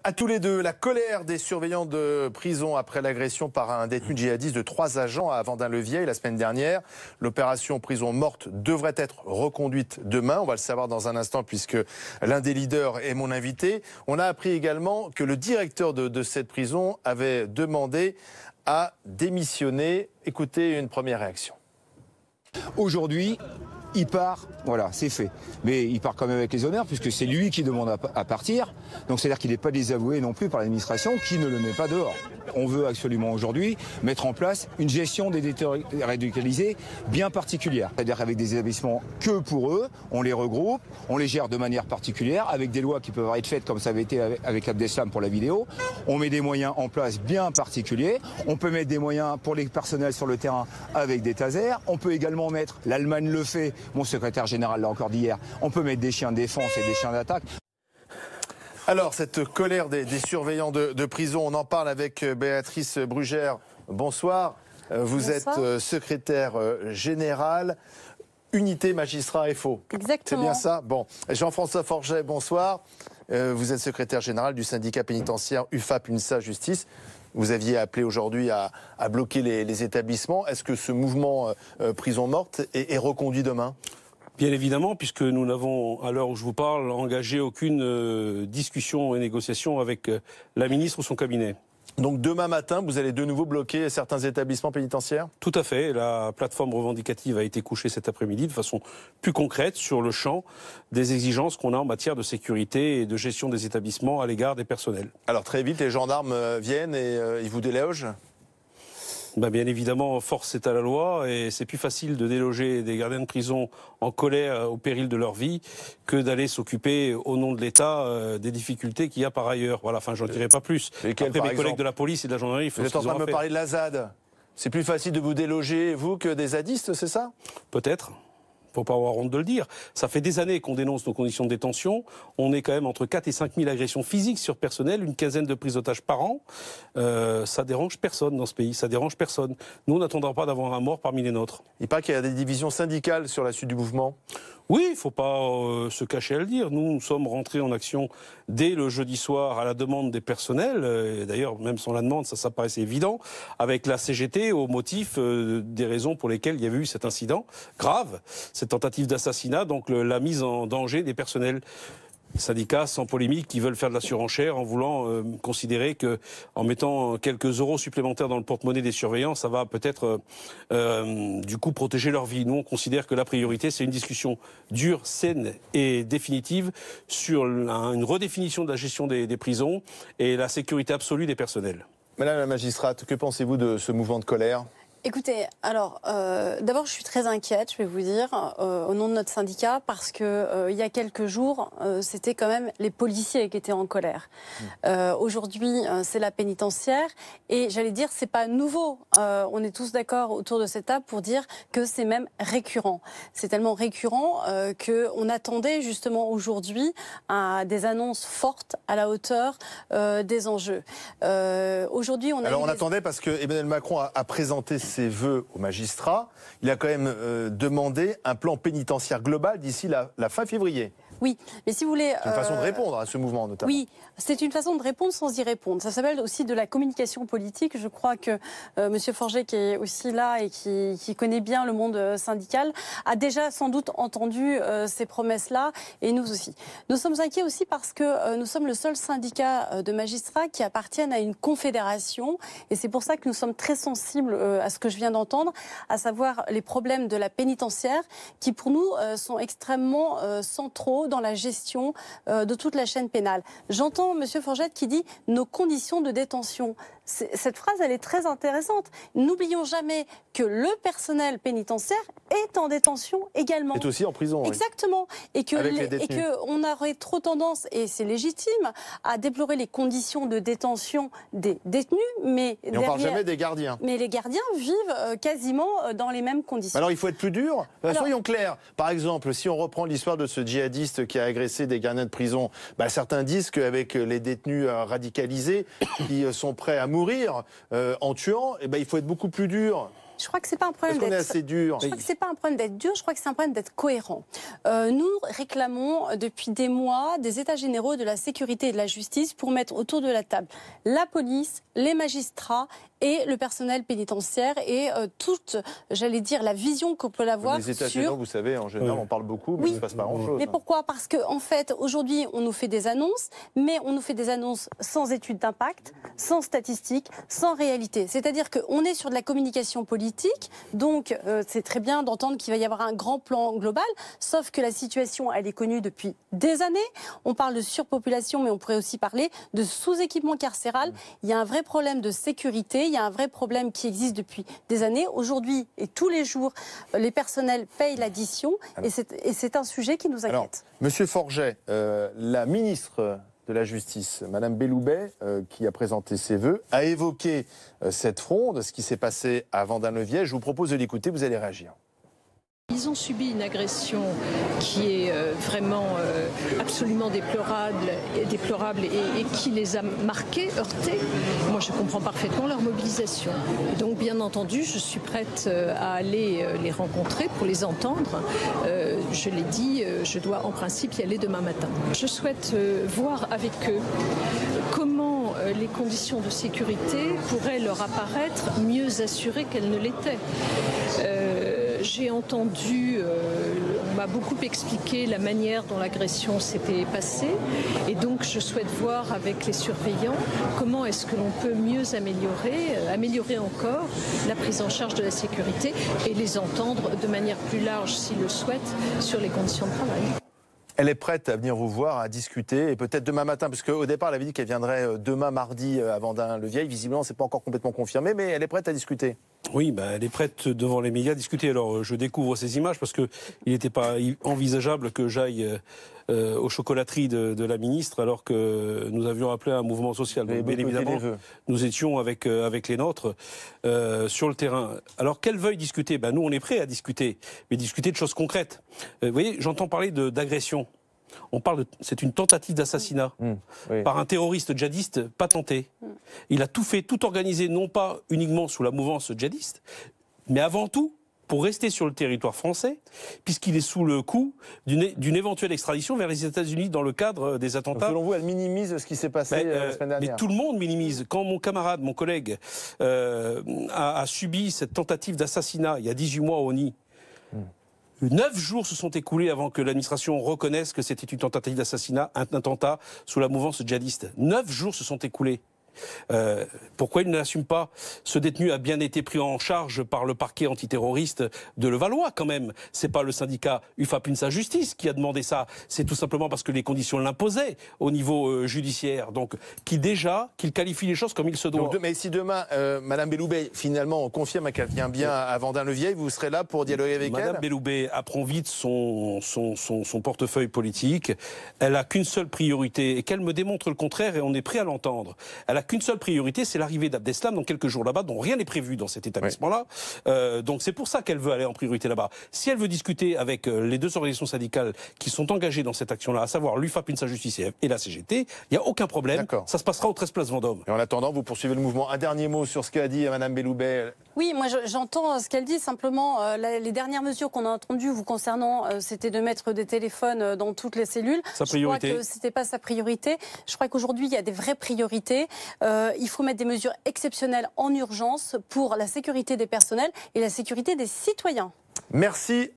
À tous les deux, la colère des surveillants de prison après l'agression par un détenu djihadiste de 3 agents à Vendin-le-Vieil la semaine dernière. L'opération prison morte devrait être reconduite demain. On va le savoir dans un instant puisque l'un des leaders est mon invité. On a appris également que le directeur de cette prison avait demandé à démissionner. Écoutez une première réaction. Aujourd'hui, il part, voilà, c'est fait. Mais il part quand même avec les honneurs, puisque c'est lui qui demande à partir. Donc c'est-à-dire qu'il n'est pas désavoué non plus par l'administration, qui ne le met pas dehors. On veut absolument aujourd'hui mettre en place une gestion des détenus radicalisés bien particulière. C'est-à-dire avec des établissements que pour eux, on les regroupe, on les gère de manière particulière, avec des lois qui peuvent être faites comme ça avait été avec Abdeslam pour la vidéo. On met des moyens en place bien particuliers. On peut mettre des moyens pour les personnels sur le terrain avec des tasers. On peut également mettre, l'Allemagne le fait, mon secrétaire général l'a encore dit hier, on peut mettre des chiens de défense et des chiens d'attaque. Alors, cette colère des surveillants de prison, on en parle avec Béatrice Brugère. Bonsoir. Vous Bonsoir. êtes secrétaire générale, Unité Magistrat FO. Exactement. C'est bien ça? Bon. Jean-François Forget, bonsoir. Vous êtes secrétaire général du syndicat pénitentiaire UFAP-UNSA Justice. Vous aviez appelé aujourd'hui à bloquer les établissements. Est-ce que ce mouvement prison morte est reconduit demain ? Bien évidemment, puisque nous n'avons, à l'heure où je vous parle, engagé aucune discussion et négociation avec la ministre ou son cabinet. Donc demain matin, vous allez de nouveau bloquer certains établissements pénitentiaires ? Tout à fait. La plateforme revendicative a été couchée cet après-midi de façon plus concrète sur le champ des exigences qu'on a en matière de sécurité et de gestion des établissements à l'égard des personnels. Alors très vite, les gendarmes viennent et ils vous délogent ? Bien évidemment, force est à la loi et c'est plus facile de déloger des gardiens de prison en colère au péril de leur vie que d'aller s'occuper au nom de l'État des difficultés qu'il y a par ailleurs. Voilà, enfin, j'en dirai pas plus. Lesquels, après, par mes collègues exemple de la police et de la gendarmerie, il faut Vous êtes en train de me parler de la ZAD. C'est plus facile de vous déloger, vous, que des zadistes, c'est ça ? Peut-être. Faut pas avoir honte de le dire. Ça fait des années qu'on dénonce nos conditions de détention. On est quand même entre 4 et 5 000 agressions physiques sur personnel, une quinzaine de prises d'otages par an. Ça dérange personne dans ce pays, ça dérange personne. Nous, on n'attendra pas d'avoir un mort parmi les nôtres. Il paraît qu'il y a des divisions syndicales sur la suite du mouvement. Oui, il ne faut pas se cacher à le dire. Nous sommes rentrés en action dès le jeudi soir à la demande des personnels. Et d'ailleurs, même sans la demande, ça paraissait évident, avec la CGT au motif des raisons pour lesquelles il y avait eu cet incident grave, cette tentative d'assassinat, donc la mise en danger des personnels. Syndicats sans polémique qui veulent faire de la surenchère en voulant considérer que en mettant quelques euros supplémentaires dans le porte-monnaie des surveillants, ça va peut-être du coup protéger leur vie. Nous, on considère que la priorité, c'est une discussion dure, saine et définitive sur une redéfinition de la gestion des prisons et la sécurité absolue des personnels. Madame la magistrate, que pensez-vous de ce mouvement de colère ? Écoutez, alors, d'abord, je suis très inquiète, je vais vous dire, au nom de notre syndicat, parce que il y a quelques jours, c'était quand même les policiers qui étaient en colère. Aujourd'hui, c'est la pénitentiaire, et j'allais dire, c'est pas nouveau. On est tous d'accord autour de cette table pour dire que c'est même récurrent. C'est tellement récurrent qu'on attendait justement aujourd'hui des annonces fortes à la hauteur des enjeux. Aujourd'hui, on attendait parce que Emmanuel Macron a présenté ses vœux aux magistrats. Il a quand même demandé un plan pénitentiaire global d'ici la fin février. Oui, mais si vous voulez... C'est une façon de répondre à ce mouvement, notamment. Oui, c'est une façon de répondre sans y répondre. Ça s'appelle aussi de la communication politique. Je crois que Monsieur Forget, qui est aussi là et qui connaît bien le monde syndical, a déjà sans doute entendu ces promesses-là, et nous aussi. Nous sommes inquiets aussi parce que nous sommes le seul syndicat de magistrats qui appartiennent à une confédération, et c'est pour ça que nous sommes très sensibles à ce que je viens d'entendre, à savoir les problèmes de la pénitentiaire, qui pour nous sont extrêmement centraux dans la gestion de toute la chaîne pénale. J'entends M. Forget qui dit « nos conditions de détention ». Cette phrase, elle est très intéressante. N'oublions jamais que le personnel pénitentiaire est en détention également. Est aussi en prison. Exactement. Oui. Et qu'on aurait trop tendance, et c'est légitime, à déplorer les conditions de détention des détenus, mais on ne parle jamais des gardiens. Mais les gardiens vivent quasiment dans les mêmes conditions. Alors il faut être plus dur. Soyons clairs. Par exemple, si on reprend l'histoire de ce djihadiste qui a agressé des gardiens de prison, certains disent qu'avec les détenus radicalisés qui sont prêts à mourir en tuant, il faut être beaucoup plus dur. Je crois que c'est pas un problème Est-ce qu'on est d'être... assez dur? Je crois que c'est pas un problème d'être dur, je crois que c'est un problème d'être cohérent. Nous réclamons depuis des mois des états généraux de la sécurité et de la justice pour mettre autour de la table la police, les magistrats et le personnel pénitentiaire et toute, j'allais dire, la vision qu'on peut avoir Les états sur... généraux, vous savez, en général, on parle beaucoup, mais Oui. il ne se passe pas grand-chose. Mais pourquoi? Parce qu'en fait, aujourd'hui, on nous fait des annonces, mais on nous fait des annonces sans études d'impact, sans statistiques, sans réalité. C'est-à-dire qu'on est sur de la communication politique, donc c'est très bien d'entendre qu'il va y avoir un grand plan global, sauf que la situation, elle est connue depuis des années. On parle de surpopulation, mais on pourrait aussi parler de sous-équipement carcéral. Il y a un vrai problème de sécurité, il y a un vrai problème qui existe depuis des années. Aujourd'hui et tous les jours, les personnels payent l'addition et c'est un sujet qui nous inquiète. Alors, Monsieur Forget, la ministre de la Justice, Madame Belloubet, qui a présenté ses vœux, a évoqué cette fronde, ce qui s'est passé à Vendin-le-Vieil. Je vous propose de l'écouter, vous allez réagir. Ils ont subi une agression qui est vraiment absolument déplorable et qui les a marqués, heurtés. Moi, je comprends parfaitement leur mobilisation. Donc, bien entendu, je suis prête à aller les rencontrer pour les entendre. Je l'ai dit, je dois en principe y aller demain matin. Je souhaite voir avec eux comment les conditions de sécurité pourraient leur apparaître mieux assurées qu'elles ne l'étaient. J'ai entendu, on m'a beaucoup expliqué la manière dont l'agression s'était passée et donc je souhaite voir avec les surveillants comment est-ce que l'on peut mieux améliorer encore la prise en charge de la sécurité et les entendre de manière plus large s'ils le souhaitent sur les conditions de travail. Elle est prête à venir vous voir, à discuter, et peut-être demain matin, parce qu'au départ, elle avait dit qu'elle viendrait demain mardi à Vendin-le-Vieil. Visiblement, ce n'est pas encore complètement confirmé, mais elle est prête à discuter. Oui, elle est prête devant les médias à discuter. Alors, je découvre ces images parce qu'il n'était pas envisageable que j'aille aux chocolateries de la ministre alors que nous avions appelé un mouvement social. Donc, bien évidemment, nous étions avec les nôtres sur le terrain. Alors, qu'elle veuille discuter, nous, on est prêts à discuter, mais discuter de choses concrètes. Vous voyez, j'entends parler d'agression. C'est une tentative d'assassinat par un terroriste djihadiste patenté. Il a tout fait, tout organisé, non pas uniquement sous la mouvance djihadiste, mais avant tout pour rester sur le territoire français, puisqu'il est sous le coup d'une éventuelle extradition vers les États-Unis dans le cadre des attentats. Donc, selon vous, elle minimise ce qui s'est passé la semaine dernière. Mais tout le monde minimise. Quand mon camarade, mon collègue, a subi cette tentative d'assassinat il y a 18 mois au Nid, 9 jours se sont écoulés avant que l'administration reconnaisse que c'était une tentative d'assassinat, un attentat sous la mouvance djihadiste. 9 jours se sont écoulés. Pourquoi il ne l'assume pas? Ce détenu a bien été pris en charge par le parquet antiterroriste de Levallois quand même. C'est pas le syndicat UFAP-UNSA Justice qui a demandé ça. C'est tout simplement parce que les conditions l'imposaient au niveau judiciaire. Donc qu'il qualifie les choses comme il se doit. Donc, mais si demain, Madame Belloubet, finalement, on confirme qu'elle vient bien à Vendin-le-Vieil, vous serez là pour dialoguer avec elle? Madame Belloubet apprend vite son portefeuille politique. Elle a qu'une seule priorité et qu'elle me démontre le contraire et on est prêt à l'entendre. Elle a qu'une seule priorité, c'est l'arrivée d'Abdeslam dans quelques jours là-bas, dont rien n'est prévu dans cet établissement-là. Donc c'est pour ça qu'elle veut aller en priorité là-bas. Si elle veut discuter avec les deux organisations syndicales qui sont engagées dans cette action-là, à savoir l'UFAP-UNSA Justice et la CGT, il n'y a aucun problème. Ça se passera au 13 Place Vendôme. Et en attendant, vous poursuivez le mouvement. Un dernier mot sur ce qu'a dit Madame Belloubet. Oui, moi j'entends ce qu'elle dit. Simplement, les dernières mesures qu'on a entendues vous concernant, c'était de mettre des téléphones dans toutes les cellules. Sa priorité. Je crois que c'était pas sa priorité. Je crois qu'aujourd'hui, il y a des vraies priorités. Il faut mettre des mesures exceptionnelles en urgence pour la sécurité des personnels et la sécurité des citoyens. Merci